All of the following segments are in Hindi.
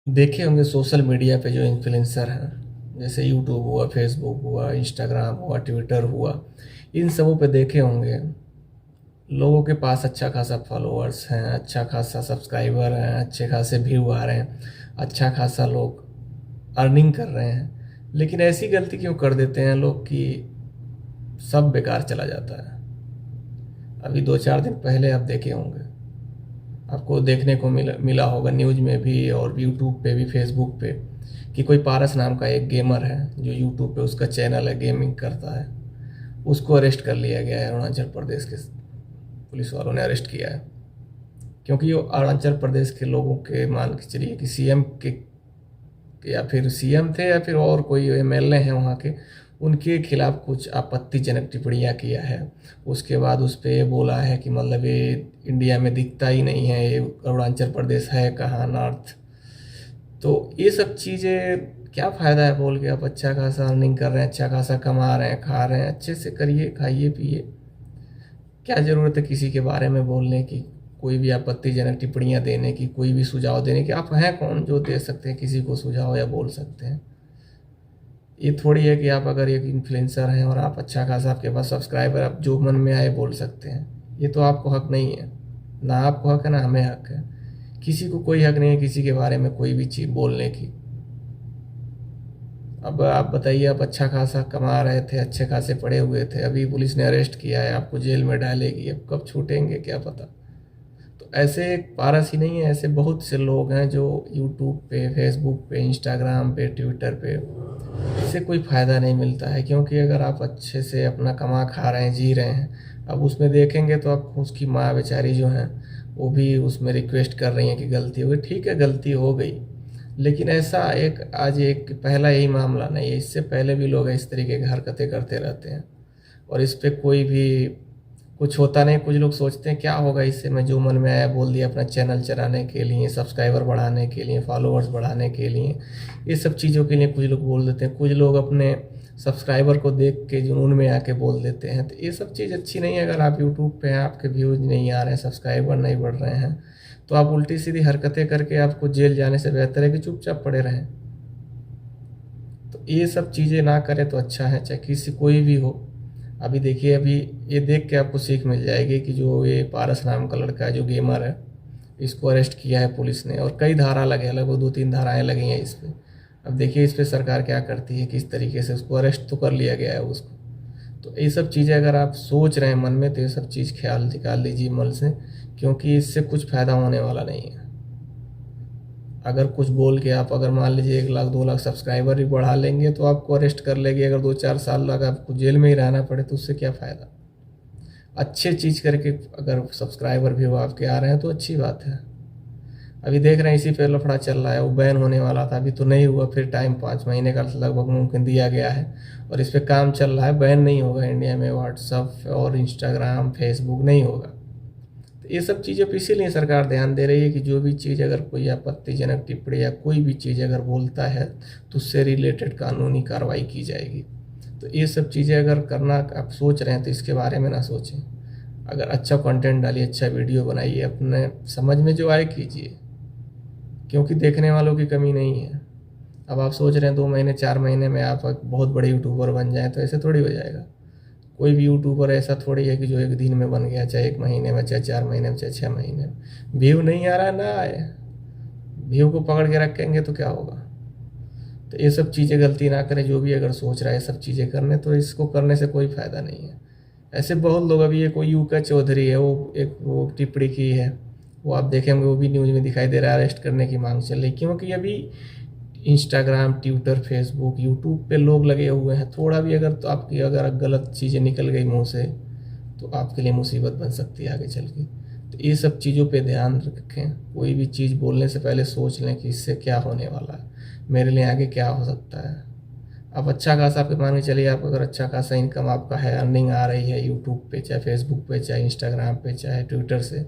देखे होंगे सोशल मीडिया पे जो इन्फ्लुएंसर हैं, जैसे यूट्यूब हुआ, फेसबुक हुआ, इंस्टाग्राम हुआ, ट्विटर हुआ, इन सबों पे देखे होंगे लोगों के पास अच्छा खासा फॉलोअर्स हैं, अच्छा खासा सब्सक्राइबर हैं, अच्छे खासे व्यू आ रहे हैं, अच्छा खासा लोग अर्निंग कर रहे हैं। लेकिन ऐसी गलती क्यों कर देते हैं लोग कि सब बेकार चला जाता है। अभी 2-4 दिन पहले आप देखे होंगे, आपको देखने को मिला मिला होगा न्यूज़ में भी और यूट्यूब पे भी, फेसबुक पे, कि कोई पारस नाम का एक गेमर है जो यूट्यूब पे उसका चैनल है, गेमिंग करता है। उसको अरेस्ट कर लिया गया है, अरुणाचल प्रदेश के पुलिस वालों ने अरेस्ट किया है। क्योंकि वो अरुणाचल प्रदेश के लोगों के, मान के चलिए कि सीएम के, या फिर सीएम थे या फिर और कोई एमएलए हैं वहाँ के, उनके खिलाफ कुछ आपत्तिजनक टिप्पणियाँ किया है। उसके बाद उस पे ये बोला है कि मतलब ये इंडिया में दिखता ही नहीं है, ये अरुणाचल प्रदेश है कहाँ, नॉर्थ। तो ये सब चीज़ें क्या फ़ायदा है बोल के, आप अच्छा खासा अर्निंग कर रहे हैं, अच्छा खासा कमा रहे हैं, खा रहे हैं, अच्छे से करिए, खाइए पिए। क्या ज़रूरत है किसी के बारे में बोलने की, कोई भी आपत्तिजनक टिप्पणियाँ देने की, कोई भी सुझाव देने की। आप हैं कौन जो दे सकते हैं किसी को सुझाव या बोल सकते हैं। ये थोड़ी है कि आप अगर एक इन्फ्लुएंसर हैं और आप अच्छा खासा आपके पास सब्सक्राइबर, आप जो मन में आए बोल सकते हैं। ये तो आपको हक नहीं है, ना आपको हक है ना हमें हक है। किसी को कोई हक नहीं है किसी के बारे में कोई भी चीज़ बोलने की। अब आप बताइए, आप अच्छा खासा कमा रहे थे, अच्छे खासे पड़े हुए थे, अभी पुलिस ने अरेस्ट किया है, आपको जेल में डालेगी, अब कब छूटेंगे क्या पता। तो ऐसे पारस ही नहीं है, ऐसे बहुत से लोग हैं जो यूट्यूब पे, फेसबुक पे, इंस्टाग्राम पे, ट्विटर पे, इससे कोई फ़ायदा नहीं मिलता है। क्योंकि अगर आप अच्छे से अपना कमा खा रहे हैं, जी रहे हैं, अब उसमें देखेंगे तो आप, उसकी माँ बेचारी जो हैं वो भी उसमें रिक्वेस्ट कर रही हैं कि गलती हो गई। ठीक है, गलती हो गई, लेकिन ऐसा एक आज एक पहला यही मामला नहीं है, इससे पहले भी लोग इस तरीके की हरकतें करते रहते हैं। और इस पे कोई भी कुछ होता नहीं। कुछ लोग सोचते हैं क्या होगा इससे, मैं जो मन में आया बोल दिया, अपना चैनल चलाने के लिए, सब्सक्राइबर बढ़ाने के लिए, फॉलोअर्स बढ़ाने के लिए, ये सब चीज़ों के लिए कुछ लोग बोल देते हैं। कुछ लोग अपने सब्सक्राइबर को देख के जुनून में आके बोल देते हैं। तो ये सब चीज़ अच्छी नहीं है। अगर आप यूट्यूब पे हैं, आपके व्यूज़ नहीं आ रहे हैं, सब्सक्राइबर नहीं बढ़ रहे हैं, तो आप उल्टी सीधी हरकतें करके आपको जेल जाने से बेहतर है कि चुपचाप पड़े रहें। तो ये सब चीज़ें ना करें तो अच्छा है, चाहे किसी कोई भी हो। अभी देखिए, अभी ये देख के आपको सीख मिल जाएगी कि जो ये पारस नाम का लड़का है जो गेमर है, इसको अरेस्ट किया है पुलिस ने, और कई धारा लगे, लगभग 2-3 धाराएं लगी हैं इस पे। अब देखिए इस पे सरकार क्या करती है, किस तरीके से उसको अरेस्ट तो कर लिया गया है उसको। तो ये सब चीज़ें अगर आप सोच रहे हैं मन में, तो ये सब चीज़ ख्याल निकाल लीजिए मन से, क्योंकि इससे कुछ फ़ायदा होने वाला नहीं है। अगर कुछ बोल के आप, अगर मान लीजिए 1 लाख 2 लाख सब्सक्राइबर भी बढ़ा लेंगे तो आपको अरेस्ट कर लेगी। अगर 2-4 साल लगा आपको जेल में ही रहना पड़े तो उससे क्या फ़ायदा। अच्छे चीज़ करके अगर सब्सक्राइबर भी वो आपके आ रहे हैं तो अच्छी बात है। अभी देख रहे हैं इसी पे लफड़ा चल रहा है, वो बैन होने वाला था, अभी तो नहीं हुआ, फिर टाइम 5 महीने का लगभग मुमकिन दिया गया है और इस पे काम चल रहा है। बैन नहीं होगा इंडिया में, व्हाट्सअप और इंस्टाग्राम, फेसबुक नहीं होगा। तो ये सब चीज़ें पर इसीलिए सरकार ध्यान दे रही है कि जो भी चीज़, अगर कोई आपत्तिजनक टिप्पणी या कोई भी चीज़ अगर बोलता है तो उससे रिलेटेड कानूनी कार्रवाई की जाएगी। तो ये सब चीज़ें अगर करना आप सोच रहे हैं तो इसके बारे में ना सोचें। अगर अच्छा कंटेंट डालिए, अच्छा वीडियो बनाइए, अपने समझ में जो आए कीजिए, क्योंकि देखने वालों की कमी नहीं है। अब आप सोच रहे हैं 2 महीने 4 महीने में आप एक बहुत बड़े यूट्यूबर बन जाएं, तो ऐसे थोड़ी हो जाएगा। कोई भी यूट्यूबर ऐसा थोड़ी है कि जो एक दिन में बन गया, चाहे 1 महीने में, चाहे 4 महीने में, चाहे 6 महीने में। व्यू नहीं आ रहा ना आए, व्यू को पकड़ के रखेंगे तो क्या होगा। तो ये सब चीज़ें गलती ना करें। जो भी अगर सोच रहा है सब चीज़ें करने, तो इसको करने से कोई फ़ायदा नहीं है। ऐसे बहुत लोग, अभी ये कोई यूका चौधरी है, वो एक वो टिप्पणी की है, वो आप देखेंगे, वो भी न्यूज़ में दिखाई दे रहा है, अरेस्ट करने की मांग चल रही। क्योंकि अभी इंस्टाग्राम, ट्विटर, फेसबुक, यूट्यूब पे लोग लगे हुए हैं। थोड़ा भी अगर, तो आपकी अगर गलत चीज़ें निकल गई मुंह से तो आपके लिए मुसीबत बन सकती है आगे चल के। तो ये सब चीज़ों पे ध्यान रखें। कोई भी चीज़ बोलने से पहले सोच लें कि इससे क्या होने वाला है, मेरे लिए आगे क्या हो सकता है। आप अच्छा खासा, आपके मान के चलिए, आप अगर अच्छा खासा इनकम आपका है, अर्निंग आ रही है यूट्यूब पे, चाहे फेसबुक पे, चाहे इंस्टाग्राम पे, चाहे ट्विटर से,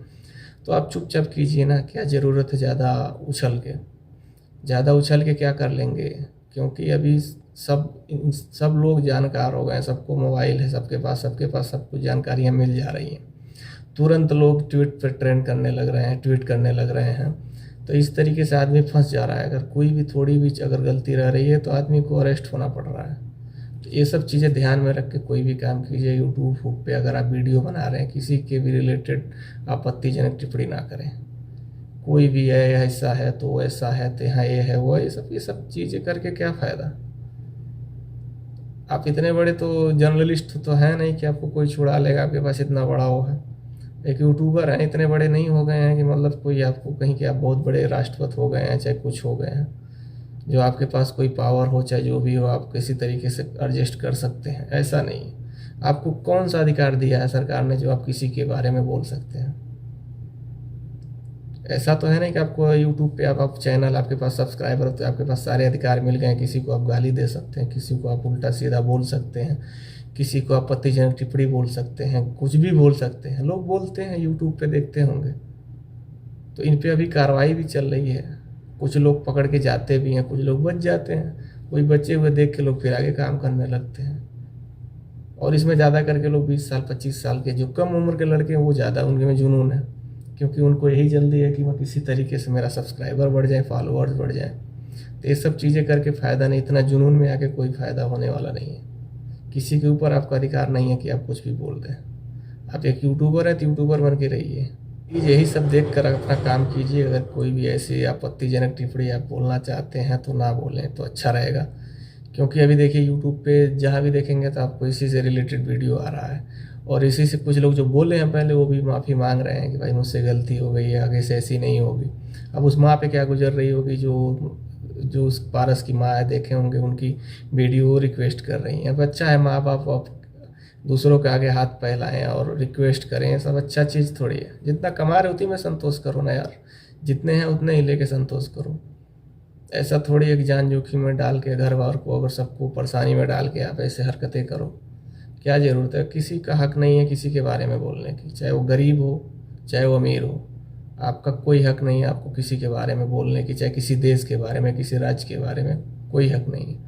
तो आप चुपचाप कीजिए ना। क्या ज़रूरत है ज़्यादा उछल के, ज़्यादा उछल के क्या कर लेंगे। क्योंकि अभी सब लोग जानकार हो गए, सबको मोबाइल है, सबके पास सब कुछ जानकारियाँ मिल जा रही हैं। तुरंत लोग ट्वीट पर ट्रेंड करने लग रहे हैं, ट्वीट करने लग रहे हैं। तो इस तरीके से आदमी फंस जा रहा है। अगर कोई भी थोड़ी भी अगर गलती रह रही है तो आदमी को अरेस्ट होना पड़ रहा है। तो ये सब चीज़ें ध्यान में रख के कोई भी काम कीजिए। यूट्यूब पे अगर आप वीडियो बना रहे हैं, किसी के भी रिलेटेड आपत्तिजनक टिप्पणी ना करें। कोई भी है, ऐसा है तो ऐसा है, तो यहाँ ये है वो, ये सब चीज़ें करके क्या फ़ायदा। आप इतने बड़े तो जर्नलिस्ट तो हैं नहीं कि आपको कोई छुड़ा लेगा, आपके पास इतना बड़ा वो है। एक यूट्यूबर हैं, इतने बड़े नहीं हो गए हैं कि मतलब कोई आपको कहीं कि आप बहुत बड़े राष्ट्रपति हो गए हैं, चाहे कुछ हो गए हैं, जो आपके पास कोई पावर हो, चाहे जो भी हो, आप किसी तरीके से एडजस्ट कर सकते हैं। ऐसा नहीं। आपको कौन सा अधिकार दिया है सरकार ने जो आप किसी के बारे में बोल सकते हैं। ऐसा तो है नहीं कि आपको यूट्यूब पे आप चैनल, आपके पास सब्सक्राइबर तो आपके पास सारे अधिकार मिल गए हैं। किसी को आप गाली दे सकते हैं, किसी को आप उल्टा सीधा बोल सकते हैं, किसी को आपत्तिजनक टिप्पणी बोल सकते हैं, कुछ भी बोल सकते हैं। लोग बोलते हैं, यूट्यूब पे देखते होंगे। तो इन पे अभी कार्रवाई भी चल रही है। कुछ लोग पकड़ के जाते भी हैं, कुछ लोग बच जाते हैं। कोई बचे हुए देख के लोग फिर आगे काम करने लगते हैं। और इसमें ज़्यादा करके लोग 20 साल 25 साल के जो कम उम्र के लड़के हैं वो ज़्यादा उनके में जुनून है, क्योंकि उनको यही जल्दी है कि मैं किसी तरीके से मेरा सब्सक्राइबर बढ़ जाए, फॉलोअर्स बढ़ जाए। तो ये सब चीज़ें करके फ़ायदा नहीं। इतना जुनून में आके कोई फ़ायदा होने वाला नहीं है। किसी के ऊपर आपका अधिकार नहीं है कि आप कुछ भी बोल दें। आप एक यूट्यूबर हैं तो यूट्यूबर बन के रहिए। यही सब देख कर अपना काम कीजिए। अगर कोई भी ऐसी आपत्तिजनक टिप्पणी आप बोलना चाहते हैं तो ना बोलें तो अच्छा रहेगा। क्योंकि अभी देखिए यूट्यूब पे जहाँ भी देखेंगे तो आपको इसी से रिलेटेड वीडियो आ रहा है। और इसी से कुछ लोग जो बोले हैं पहले वो भी माफ़ी मांग रहे हैं कि भाई मुझसे गलती हो गई है, आगे से ऐसी नहीं होगी। अब उस माँ पे क्या गुजर रही होगी जो जो उस पारस की माँ है, देखे होंगे उनकी वीडियो रिक्वेस्ट कर रही हैं। अब अच्छा है माँ बाप अब दूसरों के आगे हाथ फैलाएं और रिक्वेस्ट करें, ये सब अच्छा चीज़ थोड़ी है। जितना कमा रहे उतनी में संतोष करो ना यार। जितने हैं उतने ही लेके संतोष करो। ऐसा थोड़ी एक जान जोखिम में डाल के घर वार को अगर सबको परेशानी में डाल के आप ऐसे हरकतें करो, क्या ज़रूरत है। किसी का हक नहीं है किसी के बारे में बोलने की, चाहे वो गरीब हो चाहे वो अमीर हो। आपका कोई हक नहीं है आपको किसी के बारे में बोलने की, चाहे किसी देश के बारे में, किसी राज्य के बारे में, कोई हक नहीं है।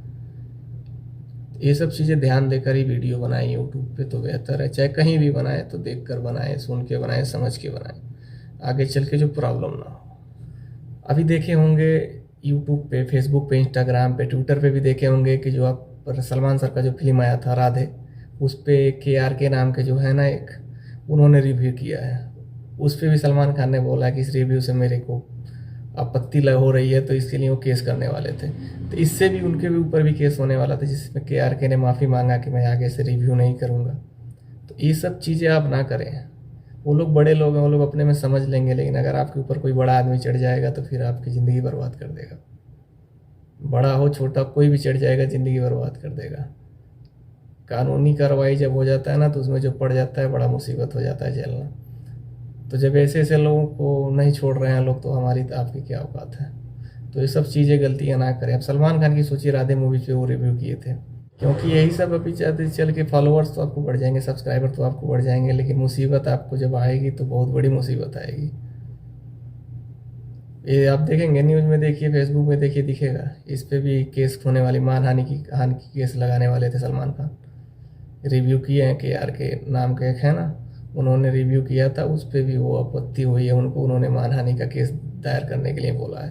ये सब चीज़ें ध्यान देकर ही वीडियो बनाएं यूट्यूब पे तो बेहतर है। चाहे कहीं भी बनाएं तो देख कर बनाएं, सुन के बनाएं, समझ के बनाएं, आगे चल के जो प्रॉब्लम ना हो। अभी देखे होंगे यूट्यूब पे, फेसबुक पे, इंस्टाग्राम पे, ट्विटर पे भी देखे होंगे कि जो आप सलमान सर का जो फिल्म आया था राधे, उस पे के नाम के जो है ना एक, उन्होंने रिव्यू किया है। उस पे भी सलमान खान ने बोला कि इस रिव्यू से मेरे को आपत्ति हो रही है, तो इसके लिए वो केस करने वाले थे। तो इससे भी उनके भी ऊपर भी केस होने वाला था, जिसमें के ने माफ़ी मांगा कि मैं आगे से रिव्यू नहीं करूँगा। तो ये सब चीज़ें आप ना करें। वो लोग बड़े लोग हैं, वो लोग अपने में समझ लेंगे, लेकिन अगर आपके ऊपर कोई बड़ा आदमी चढ़ जाएगा तो फिर आपकी ज़िंदगी बर्बाद कर देगा। बड़ा हो छोटा कोई भी चढ़ जाएगा, ज़िंदगी बर्बाद कर देगा। कानूनी कार्रवाई जब हो जाता है ना तो उसमें जो पड़ जाता है बड़ा मुसीबत हो जाता है झेलना। तो जब ऐसे ऐसे लोगों को नहीं छोड़ रहे हैं लोग, तो हमारी तो आपकी क्या औकात है। तो ये सब चीज़ें गलतियाँ ना करें। अब सलमान खान की सोचिए, राधे मूवी पे वो रिव्यू किए थे, क्योंकि यही सब अभी चाहते चल के फॉलोअर्स तो आपको बढ़ जाएंगे, सब्सक्राइबर तो आपको बढ़ जाएंगे, लेकिन मुसीबत आपको जब आएगी तो बहुत बड़ी मुसीबत आएगी। ये आप देखेंगे न्यूज़ में, देखिए फेसबुक में देखिए, दिखेगा। इस पे भी केस होने वाली, मानहानि की केस लगाने वाले थे सलमान खान। रिव्यू किए हैं के नाम का एक है ना, उन्होंने रिव्यू किया था, उस पर भी वो आपत्ति हुई है उनको, उन्होंने मानहानि का केस दायर करने के लिए बोला है।